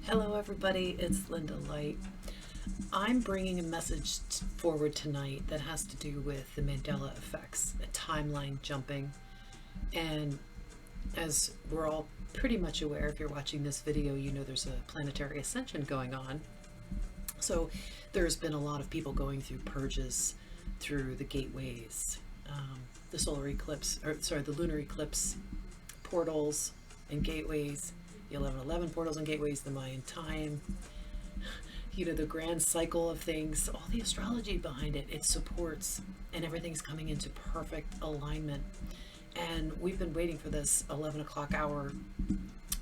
Hello everybody, it's Linda Light. I'm bringing a message forward tonight that has to do with the Mandela effects, timeline jumping. And as we're all pretty much aware, if you're watching this video, you know there's a planetary ascension going on. So there's been a lot of people going through purges through the gateways, the lunar eclipse portals and gateways, the 1111 portals and gateways, the Mayan time, the grand cycle of things, all the astrology behind it, it supports, and everything's coming into perfect alignment. And we've been waiting for this 11 o'clock hour.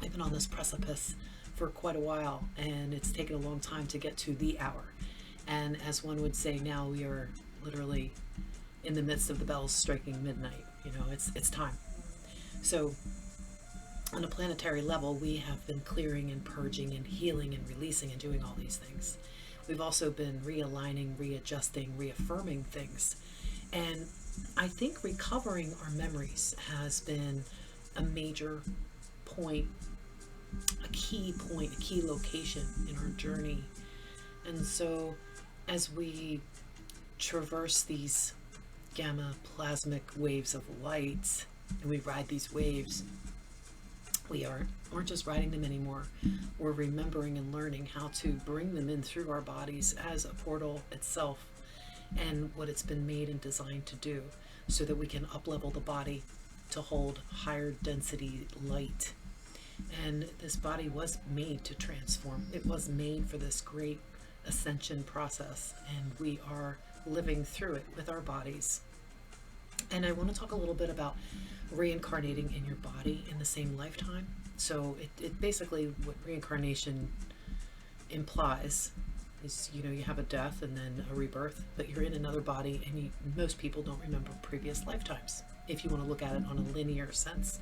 I've been on this precipice for quite a while, and it's taken a long time to get to the hour. And as one would say, now we are literally in the midst of the bells striking midnight. It's time. So on a planetary level, we have been clearing and purging and healing and releasing and doing all these things. We've also been realigning, readjusting, reaffirming things. And I think recovering our memories has been a major point, a key location in our journey. And so as we traverse these gamma plasmic waves of light, and we ride these waves, we aren't just riding them anymore. We're remembering and learning how to bring them in through our bodies as a portal itself and what it's been made and designed to do, so that we can up-level the body to hold higher density light. And this body was made to transform. It was made for this great ascension process, and we are living through it with our bodies. And I want to talk a little bit about reincarnating in your body in the same lifetime. So it basically, what reincarnation implies is, you have a death and then a rebirth, but you're in another body, and most people don't remember previous lifetimes, if you want to look at it on a linear sense.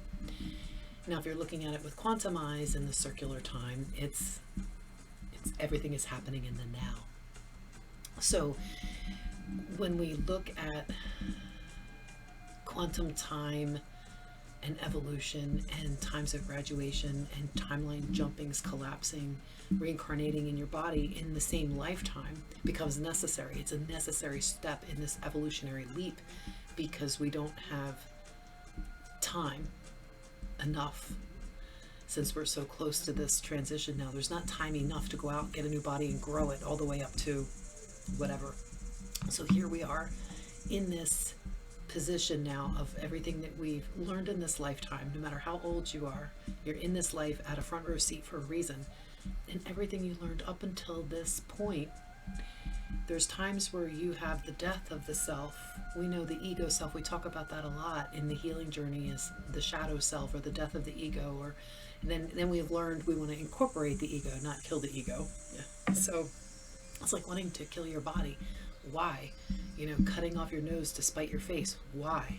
Now, if you're looking at it with quantum eyes and the circular time, it's everything is happening in the now. So when we look at quantum time and evolution and times of graduation and timeline jumpings, collapsing, reincarnating in your body in the same lifetime becomes necessary. It's a necessary step in this evolutionary leap, because we don't have time enough. Since we're so close to this transition now, there's not time enough to go out, get a new body, and grow it all the way up to whatever. So here we are in this position now of everything that we've learned in this lifetime. No matter how old you are, you're in this life at a front row seat for a reason. And everything you learned up until this point, there's times where you have the death of the self. We know the ego self, we talk about that a lot in the healing journey, as the shadow self, or the death of the ego. Or then we've learned we want to incorporate the ego, not kill the ego. Yeah. So it's like wanting to kill your body. Why? Cutting off your nose to spite your face. Why?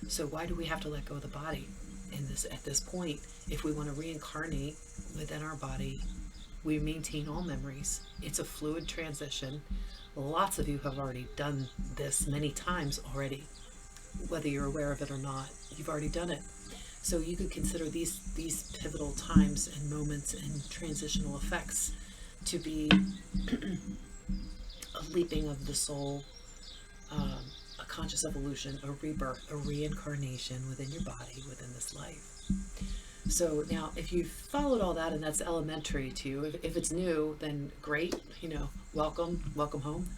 So why do we have to let go of the body at this point? If we want to reincarnate within our body, we maintain all memories. It's a fluid transition. Lots of you have already done this many times already. Whether you're aware of it or not, you've already done it. So you could consider these pivotal times and moments and transitional effects to be a leaping of the soul, a conscious evolution, a rebirth, a reincarnation within your body, within this life. So now, if you've followed all that and that's elementary to you, if it's new, then great, welcome home.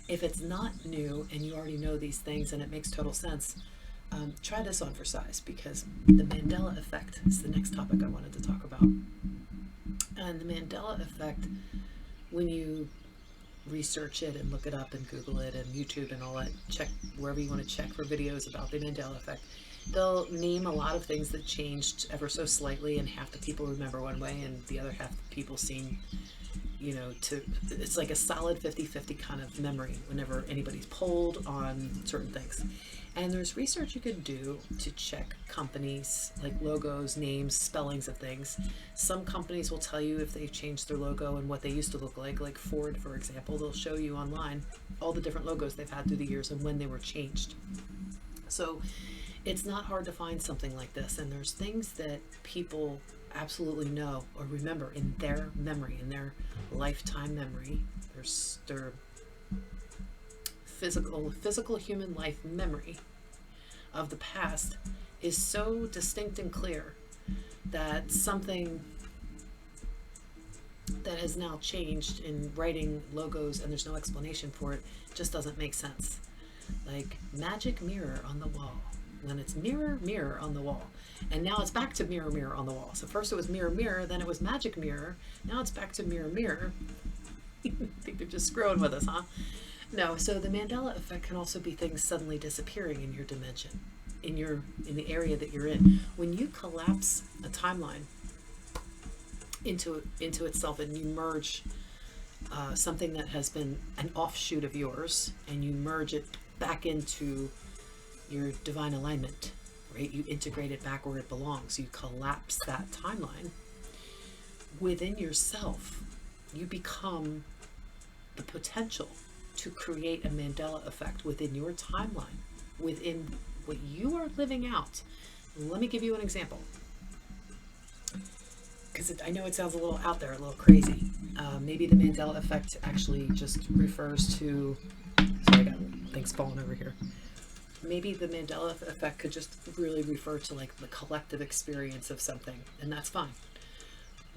If it's not new and you already know these things and it makes total sense, try this on for size, because the Mandela effect is the next topic I wanted to talk about. And the Mandela effect, when you research it and look it up and Google it and YouTube and all that, check wherever you want to check for videos about the Mandela effect, they'll name a lot of things that changed ever so slightly, and half the people remember one way and the other half the people seem, it's like a solid 50-50 kind of memory whenever anybody's polled on certain things. And there's research you can do to check companies, like logos, names, spellings of things. Some companies will tell you if they've changed their logo and what they used to look like Ford, for example. They'll show you online all the different logos they've had through the years and when they were changed. So it's not hard to find something like this. And there's things that people absolutely know or remember in their memory, in their lifetime memory, their physical human life memory of the past is so distinct and clear that something that has now changed in writing logos and there's no explanation for it just doesn't make sense. Like magic mirror on the wall. Then it's mirror, mirror on the wall. And now it's back to mirror, mirror on the wall. So first it was mirror, mirror, then it was magic mirror. Now it's back to mirror, mirror. I think they're just screwing with us, huh? No, so the Mandela effect can also be things suddenly disappearing in your dimension, in the area that you're in. When you collapse a timeline into itself and you merge something that has been an offshoot of yours and you merge it back into your divine alignment, right? You integrate it back where it belongs. You collapse that timeline within yourself. You become the potential to create a Mandela effect within your timeline, within what you are living out. Let me give you an example, because I know it sounds a little out there, a little crazy. Maybe the Mandela effect actually just refers to, sorry, I got things falling over here. Maybe the Mandela effect could just really refer to like the collective experience of something, and that's fine.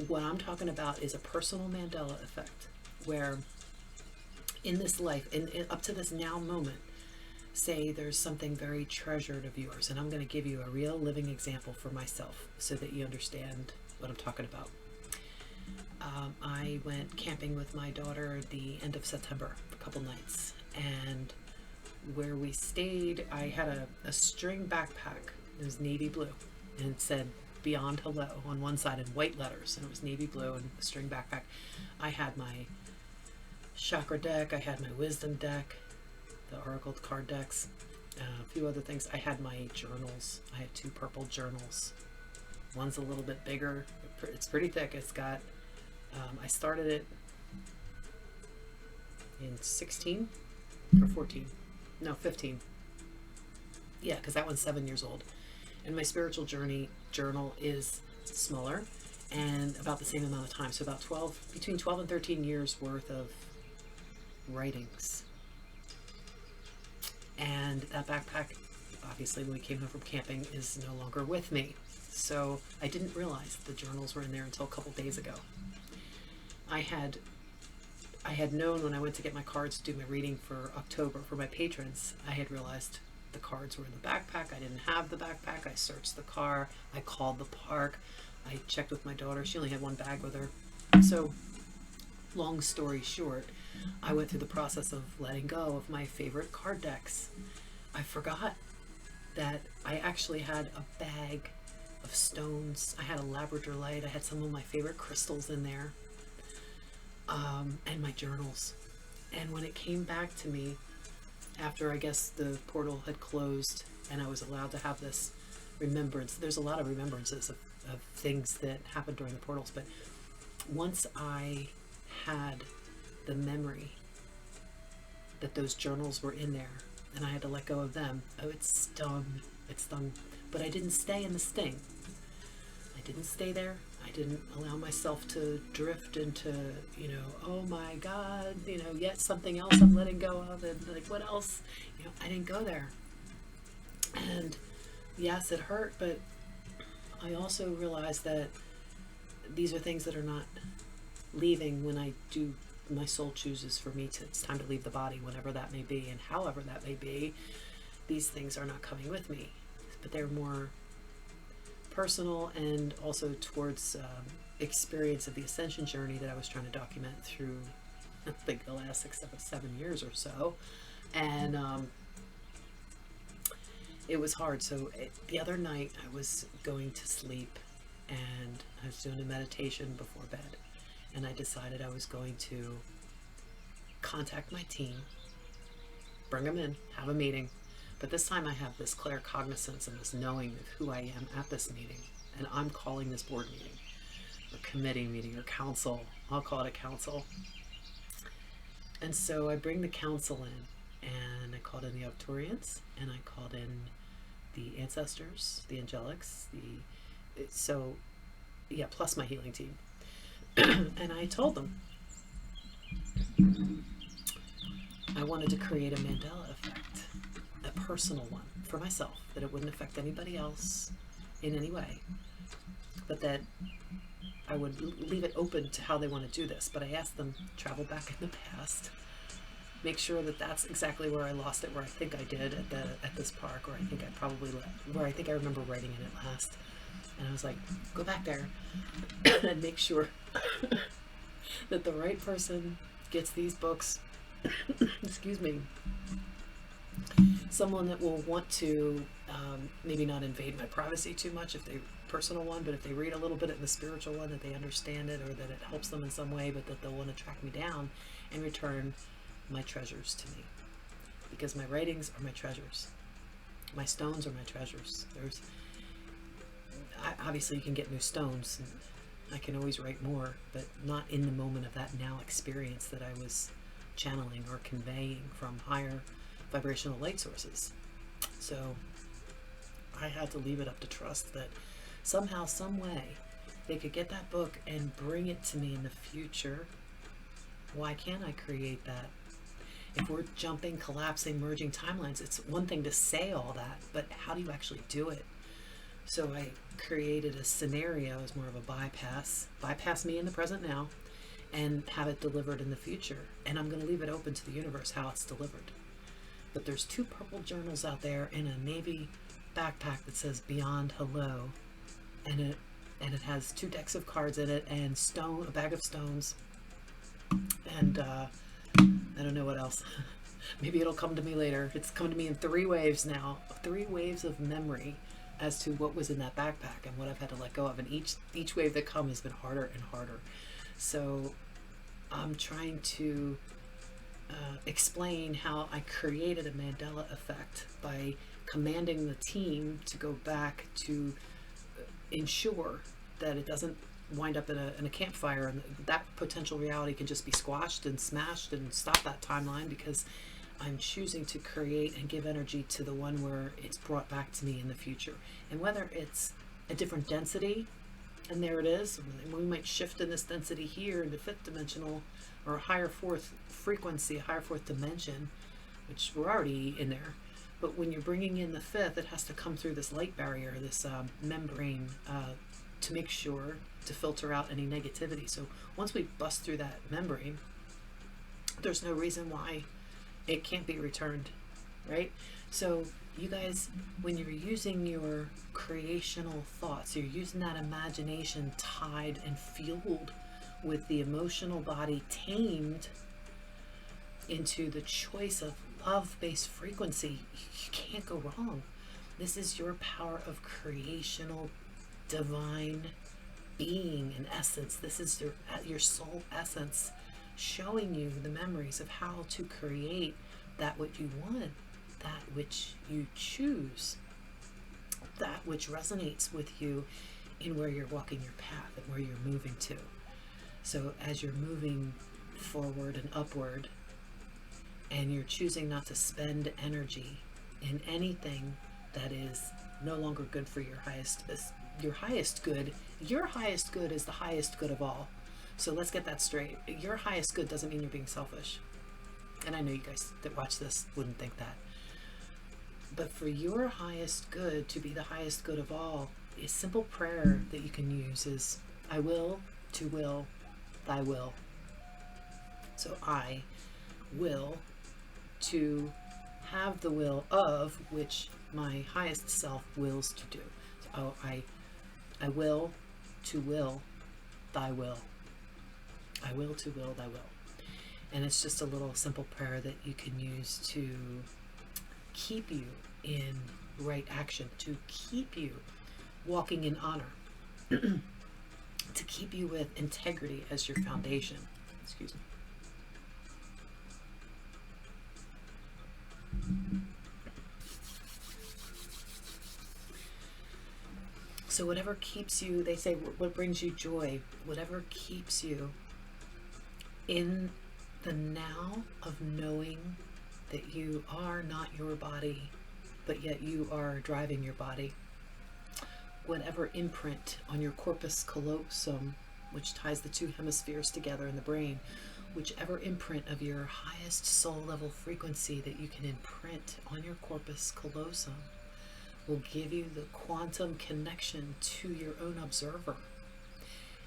What I'm talking about is a personal Mandela effect, where in this life, in up to this now moment, say there's something very treasured of yours, and I'm going to give you a real living example for myself so that you understand what I'm talking about. I went camping with my daughter at the end of September, a couple nights, and where we stayed, I had a string backpack. It was navy blue, and it said Beyond Hello on one side in white letters, and it was navy blue and a string backpack. I had my chakra deck, I had my wisdom deck, the oracle card decks, a few other things. I had my journals. I had 2 purple journals. One's a little bit bigger. It's pretty thick. It's got, I started it in 16 or 14. No, 15. Yeah, because that one's 7 years old. And my spiritual journey journal is smaller and about the same amount of time. So about between 12 and 13 years worth of writings. And that backpack, obviously when we came home from camping, is no longer with me. So I didn't realize the journals were in there until a couple days ago. I had known when I went to get my cards to do my reading for October for my patrons, I had realized the cards were in the backpack. I didn't have the backpack. I searched the car. I called the park. I checked with my daughter. She only had one bag with her. So long story short, I went through the process of letting go of my favorite card decks. I forgot that I actually had a bag of stones. I had a labradorite. I had some of my favorite crystals in there, and my journals. And when it came back to me after, I guess, the portal had closed and I was allowed to have this remembrance, there's a lot of remembrances of things that happened during the portals, but once I had the memory that those journals were in there and I had to let go of them, oh, it stung, but I didn't stay in the sting. I didn't stay there. I didn't allow myself to drift into, oh my God, yet something else I'm letting go of, and like, what else? I didn't go there. And yes, it hurt, but I also realized that these are things that are not leaving when my soul chooses for me to, it's time to leave the body, whenever that may be, and however that may be. These things are not coming with me, but they're more personal and also towards experience of the Ascension journey that I was trying to document through, I think, the last 7 years or so. And it was hard. So the other night I was going to sleep and I was doing a meditation before bed, and I decided I was going to contact my team, bring them in, have a meeting. But this time I have this claircognizance and this knowing of who I am at this meeting. And I'm calling this board meeting, or committee meeting, or council. I'll call it a council. And so I bring the council in, and I called in the Octorians, and I called in the ancestors, the angelics. So Yeah, plus my healing team. And I told them I wanted to create a Mandela effect, a personal one for myself, that it wouldn't affect anybody else in any way, but that I would leave it open to how they want to do this. But I asked them, travel back in the past, make sure that that's exactly where I lost it, where I think I did at this park, where I think I probably where I think I remember writing in it last. And I was like, go back there and make sure that the right person gets these books. Excuse me. Someone that will want to maybe not invade my privacy too much if they personal one, but if they read a little bit in the spiritual one, that they understand it, or that it helps them in some way, but that they'll want to track me down and return my treasures to me, because my writings are my treasures, my stones are my treasures. Obviously you can get new stones, and I can always write more, but not in the moment of that now experience that I was channeling or conveying from higher vibrational light sources. So I had to leave it up to trust that somehow, some way, they could get that book and bring it to me in the future. Why can't I create that? If we're jumping, collapsing, merging timelines, it's one thing to say all that, but how do you actually do it? So I created a scenario as more of a bypass me in the present now, and have it delivered in the future. And I'm going to leave it open to the universe how it's delivered. But there's 2 purple journals out there in a navy backpack that says Beyond Hello, and it has 2 decks of cards in it, and a bag of stones, and I don't know what else. Maybe it'll come to me later. It's come to me in 3 waves now, 3 waves of memory as to what was in that backpack and what I've had to let go of, and each wave that comes has been harder and harder. So I'm trying to explain how I created a Mandela effect by commanding the team to go back to ensure that it doesn't wind up in a campfire, and that potential reality can just be squashed and smashed and stop that timeline, because I'm choosing to create and give energy to the one where it's brought back to me in the future. And whether it's a different density, and there it is, we might shift in this density here into 5th dimensional, or a higher 4th frequency, a higher 4th dimension, which we're already in there. But when you're bringing in the 5th, it has to come through this light barrier, this membrane, to make sure to filter out any negativity. So once we bust through that membrane, there's no reason why it can't be returned, right? So you guys, when you're using your creational thoughts, you're using that imagination tied and fueled with the emotional body tamed into the choice of love-based frequency, you can't go wrong. This is your power of creational divine being and essence. This is your soul essence showing you the memories of how to create that which you want, that which you choose, that which resonates with you in where you're walking your path and where you're moving to. So as you're moving forward and upward, and you're choosing not to spend energy in anything that is no longer good for your highest good. Your highest good is the highest good of all. So let's get that straight. Your highest good doesn't mean you're being selfish. And I know you guys that watch this wouldn't think that. But for your highest good to be the highest good of all, a simple prayer that you can use is, I will to will thy will. So I will to have the will of which my highest self wills to do. So I will to will thy will. I will to will thy will. And it's just a little simple prayer that you can use to keep you in right action, to keep you walking in honor, to keep you with integrity as your foundation. Excuse me. So whatever keeps you, they say, what brings you joy, whatever keeps you in the now of knowing that you are not your body, but yet you are driving your body. whatever imprint on your corpus callosum, which ties the two hemispheres together in the brain, whichever imprint of your highest soul level frequency that you can imprint on your corpus callosum will give you the quantum connection to your own observer.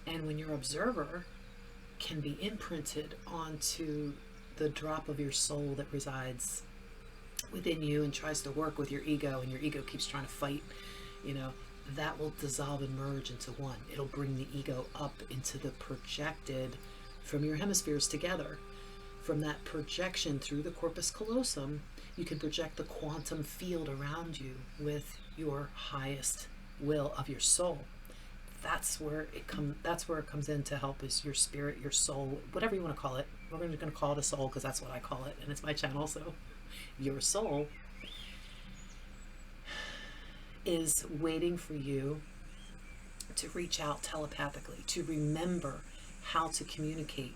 And when your observer can be imprinted onto the drop of your soul that resides within you and tries to work with your ego, and your ego keeps trying to fight, that will dissolve and merge into one. It'll bring the ego up into the projected from your hemispheres together. From that projection through the corpus callosum, you can project the quantum field around you with your highest will of your soul. That's where it comes in to help, is your spirit, your soul, whatever you want to call it. We're going to call it a soul because that's what I call it, and it's my channel. So your soul is waiting for you to reach out telepathically, to remember how to communicate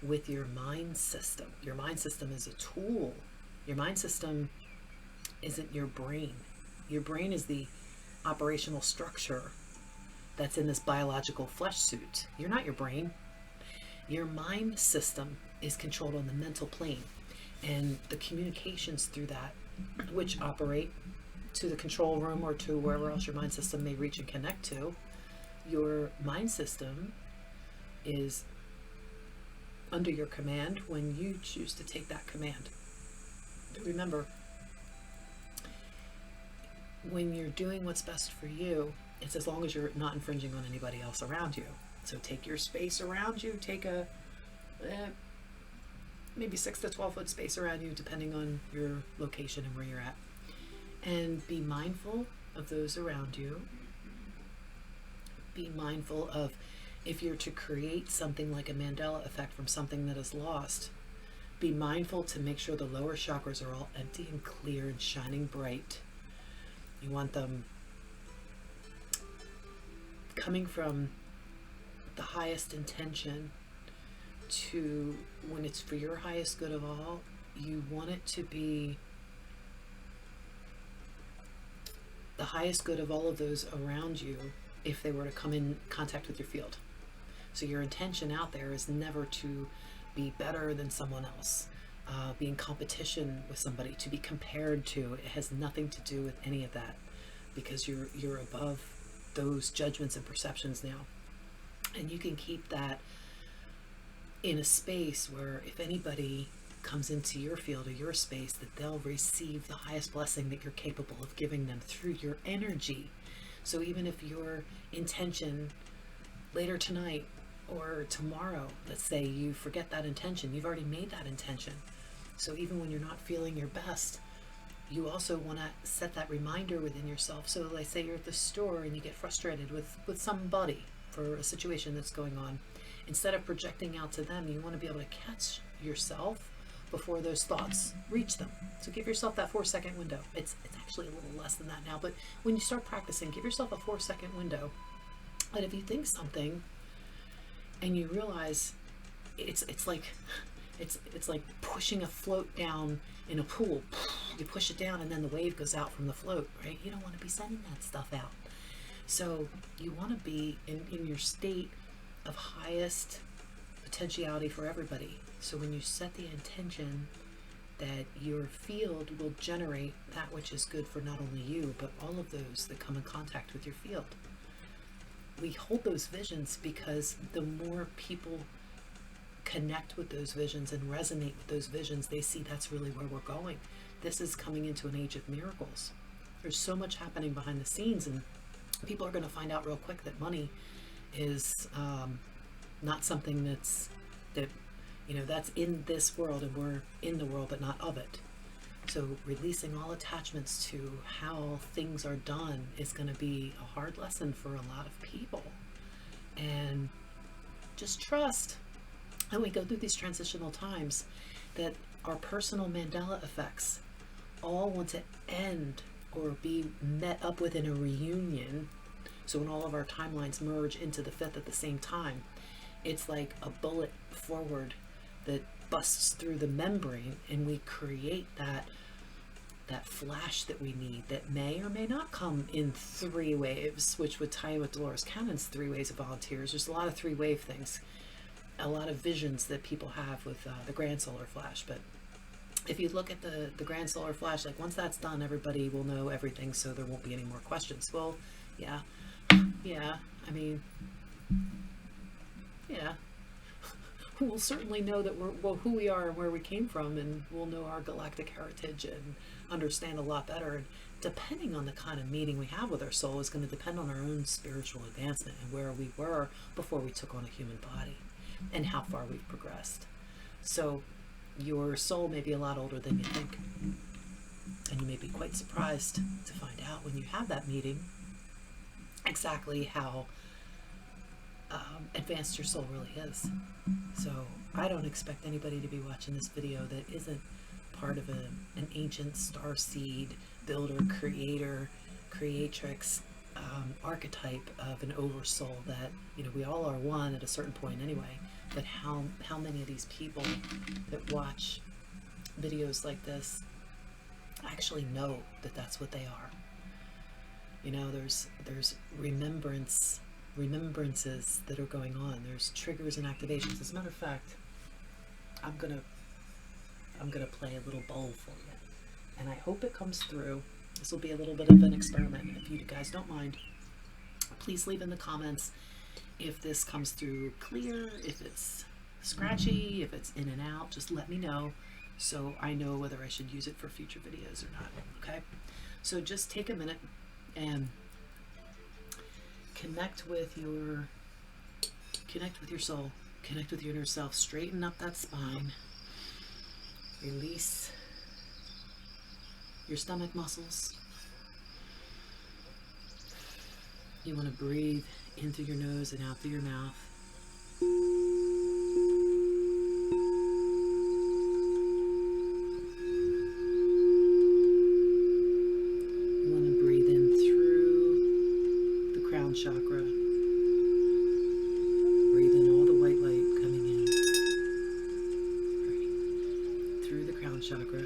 with your mind system. Your mind system is a tool. Your mind system isn't your brain. Your brain is the operational structure that's in this biological flesh suit. You're not your brain. Your mind system is controlled on the mental plane, and the communications through that, which operate to the control room or to wherever else your mind system may reach and connect to. Your mind system is under your command when you choose to take that command. Remember, when you're doing what's best for you, it's as long as you're not infringing on anybody else around you. So take your space around you, take a maybe 6 to 12 foot space around you, depending on your location and where you're at. And be mindful of those around you. Be mindful of, if you're to create something like a Mandela effect from something that is lost, be mindful to make sure the lower chakras are all empty and clear and shining bright. You want them coming from the highest intention to, when it's for your highest good of all, you want it to be the highest good of all of those around you if they were to come in contact with your field. So your intention out there is never to be better than someone else, be in competition with somebody, to be compared to. It has nothing to do with any of that, because you're above those judgments and perceptions now. And you can keep that in a space where if anybody comes into your field or your space, that they'll receive the highest blessing that you're capable of giving them through your energy. So even if your intention later tonight or tomorrow, let's say you forget that intention, you've already made that intention. So even when you're not feeling your best, you also want to set that reminder within yourself. So let's say you're at the store and you get frustrated with somebody for a situation that's going on. Instead of projecting out to them, you want to be able to catch yourself before those thoughts reach them. So give yourself that 4-second window. It's actually a little less than that now, but when you start practicing, give yourself a 4-second window. And if you think something and you realize it's like pushing a float down in a pool. You push it down and then the wave goes out from the float, right? You don't want to be sending that stuff out. So you want to be in your state of highest potentiality for everybody. So when you set the intention that your field will generate that which is good for not only you, but all of those that come in contact with your field. We hold those visions because the more people connect with those visions and resonate with those visions, they see that's really where we're going. This is coming into an age of miracles. There's so much happening behind the scenes, and people are going to find out real quick that money is not something that's in this world, and we're in the world but not of it. So releasing all attachments to how things are done is going to be a hard lesson for a lot of people. And just trust, and we go through these transitional times, that our personal Mandela effects all want to end or be met up within a reunion. So when all of our timelines merge into the fifth at the same time, it's like a bullet forward that busts through the membrane, and we create that that flash that we need, that may or may not come in 3 waves, which would tie in with Dolores Cannon's 3 waves of volunteers. There's a lot of 3-wave things, a lot of visions that people have with the grand solar flash. But if you look at the grand solar flash, like once that's done, everybody will know everything, so there won't be any more questions. Well, yeah, I mean, yeah. We'll certainly know that who we are and where we came from, and we'll know our galactic heritage and understand a lot better. And depending on the kind of meeting we have with our soul is going to depend on our own spiritual advancement and where we were before we took on a human body and how far we've progressed. So your soul may be a lot older than you think, and you may be quite surprised to find out when you have that meeting exactly how advanced your soul really is. So I don't expect anybody to be watching this video that isn't part of an ancient star seed builder, creator, creatrix archetype of an oversoul that, you know, we all are one at a certain point anyway. But how many of these people that watch videos like this actually know that that's what they are? You know, there's remembrances that are going on. There's triggers and activations. As a matter of fact, I'm gonna play a little bowl for you, and I hope it comes through. This will be a little bit of an experiment. If you guys don't mind, please leave in the comments if this comes through clear, if it's scratchy, if it's in and out. Just let me know so I know whether I should use it for future videos or not. Okay, so just take a minute and connect with your soul, connect with your inner self, straighten up that spine, release your stomach muscles. You want to breathe in through your nose and out through your mouth. You want to breathe in through the crown chakra. Breathe in all the white light coming in. Through the crown chakra.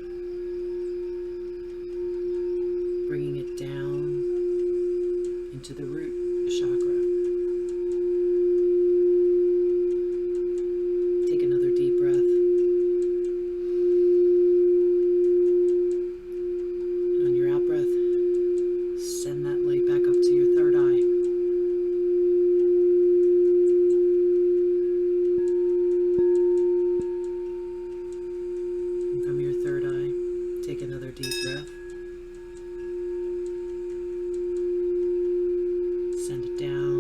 Bringing it down into the root chakra. Take another deep breath. And on your out breath, send that light back up to your third eye. And from your third eye, take another deep breath. Send it down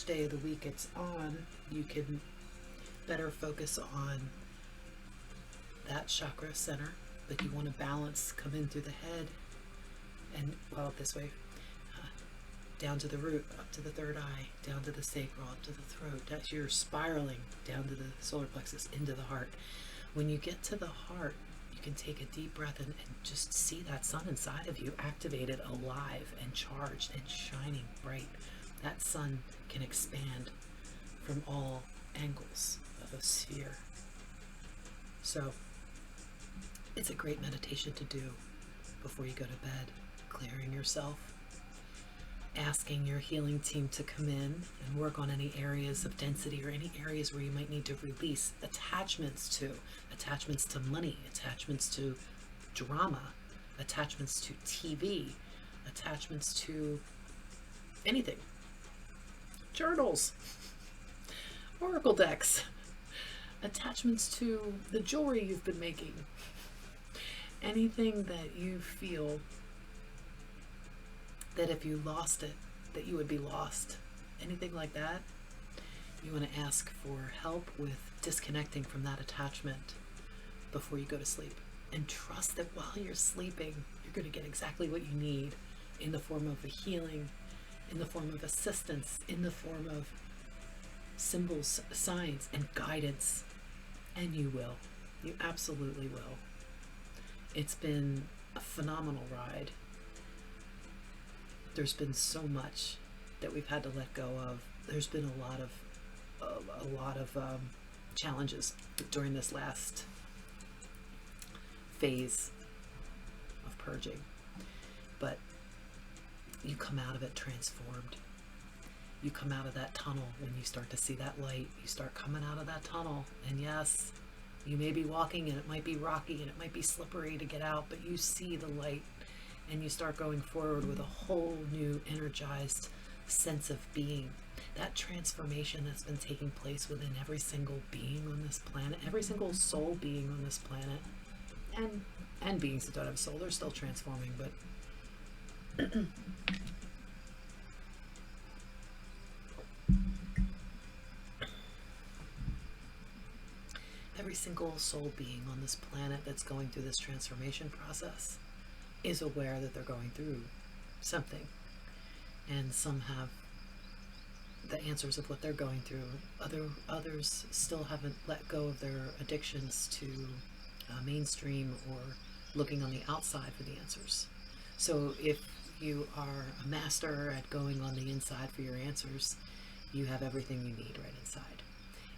which day of the week it's on, you can better focus on that chakra center. But you want to balance, come in through the head and, well, this way, down to the root, up to the third eye, down to the sacral, up to the throat. That's your spiraling down to the solar plexus, into the heart. When you get to the heart, you can take a deep breath and just see that sun inside of you activated, alive and charged and shining bright. That sun can expand from all angles of a sphere. So it's a great meditation to do before you go to bed, clearing yourself, asking your healing team to come in and work on any areas of density or any areas where you might need to release attachments to money, attachments to drama, attachments to TV, attachments to anything. Journals, oracle decks, attachments to the jewelry you've been making, anything that you feel that if you lost it, that you would be lost. Anything like that, you want to ask for help with disconnecting from that attachment before you go to sleep. And trust that while you're sleeping, you're going to get exactly what you need in the form of a healing, in the form of assistance, in the form of symbols, signs, and guidance. And you will. You absolutely will. It's been a phenomenal ride. There's been so much that we've had to let go of. There's been a lot of challenges during this last phase of purging, but you come out of it transformed. You come out of that tunnel when you start to see that light. You start coming out of that tunnel, and yes, you may be walking and it might be rocky and it might be slippery to get out, but you see the light. And you start going forward with a whole new energized sense of being. That transformation that's been taking place within every single being on this planet, every single soul being on this planet, and beings that don't have a soul, they're still transforming, but every single soul being on this planet that's going through this transformation process is aware that they're going through something, and some have the answers of what they're going through. Others still haven't let go of their addictions to mainstream or looking on the outside for the answers. So if you are a master at going on the inside for your answers, you have everything you need right inside.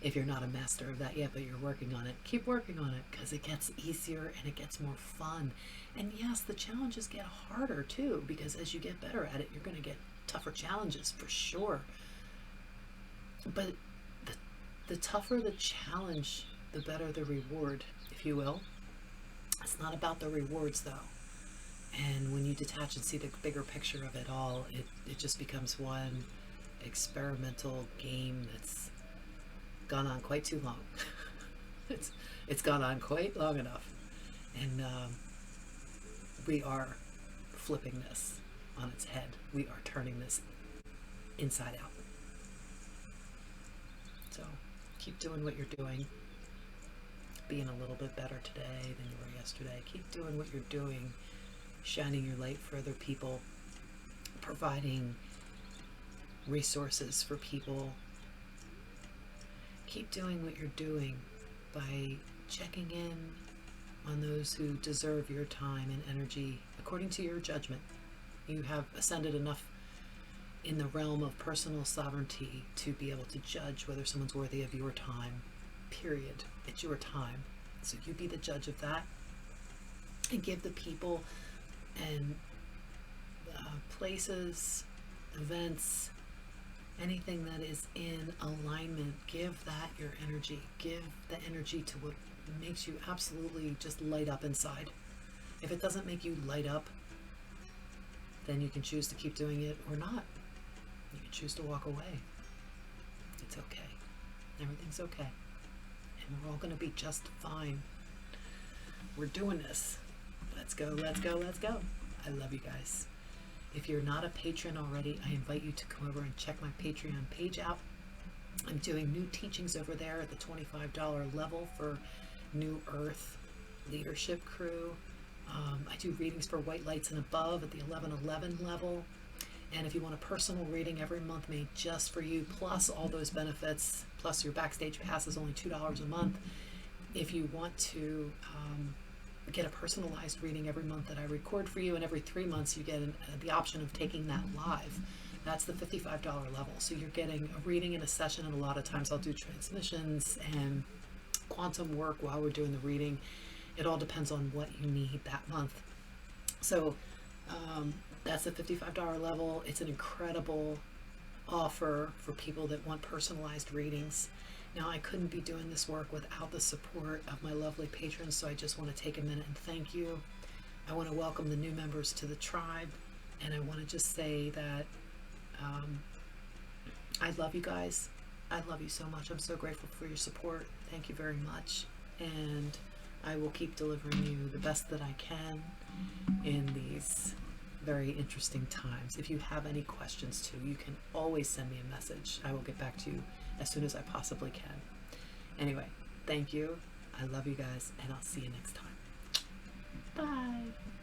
If you're not a master of that yet, but you're working on it, keep working on it, because it gets easier and it gets more fun. And yes, the challenges get harder too, because as you get better at it, you're going to get tougher challenges for sure. But the tougher the challenge, the better the reward, if you will. It's not about the rewards though. And when you detach and see the bigger picture of it all, it just becomes one experimental game that's gone on quite too long. It's gone on quite long enough. And we are flipping this on its head. We are turning this inside out. So keep doing what you're doing. Being a little bit better today than you were yesterday. Keep doing what you're doing. Shining your light for other people. Providing resources for people. Keep doing what you're doing by checking in on those who deserve your time and energy according to your judgment. You have ascended enough in the realm of personal sovereignty to be able to judge whether someone's worthy of your time, period. It's your time. So you be the judge of that, and give the people and places, events, anything that is in alignment, give that your energy. Give the energy to what makes you absolutely just light up inside. If it doesn't make you light up, then you can choose to keep doing it or not. You can choose to walk away. It's okay. Everything's okay. And we're all going to be just fine. We're doing this. Let's go, let's go, let's go. I love you guys. If you're not a patron already, I invite you to come over and check my Patreon page out. I'm doing new teachings over there at the $25 level for New Earth Leadership Crew. I do readings for white lights and above at the 1111 level. And if you want a personal reading every month made just for you, plus all those benefits, plus your backstage pass is only $2 a month. If you want to get a personalized reading every month that I record for you, and every 3 months you get the option of taking that live. That's the $55 level. So you're getting a reading in a session, and a lot of times I'll do transmissions and quantum work while we're doing the reading. It all depends on what you need that month. So that's the $55 level. It's an incredible offer for people that want personalized readings. Now, I couldn't be doing this work without the support of my lovely patrons, so I just want to take a minute and thank you. I want to welcome the new members to the tribe, and I want to just say that I love you guys. I love you so much. I'm so grateful for your support. Thank you very much, and I will keep delivering you the best that I can in these very interesting times. If you have any questions too, you can always send me a message. I will get back to you as soon as I possibly can. Anyway, thank you. I love you guys, and I'll see you next time. Bye.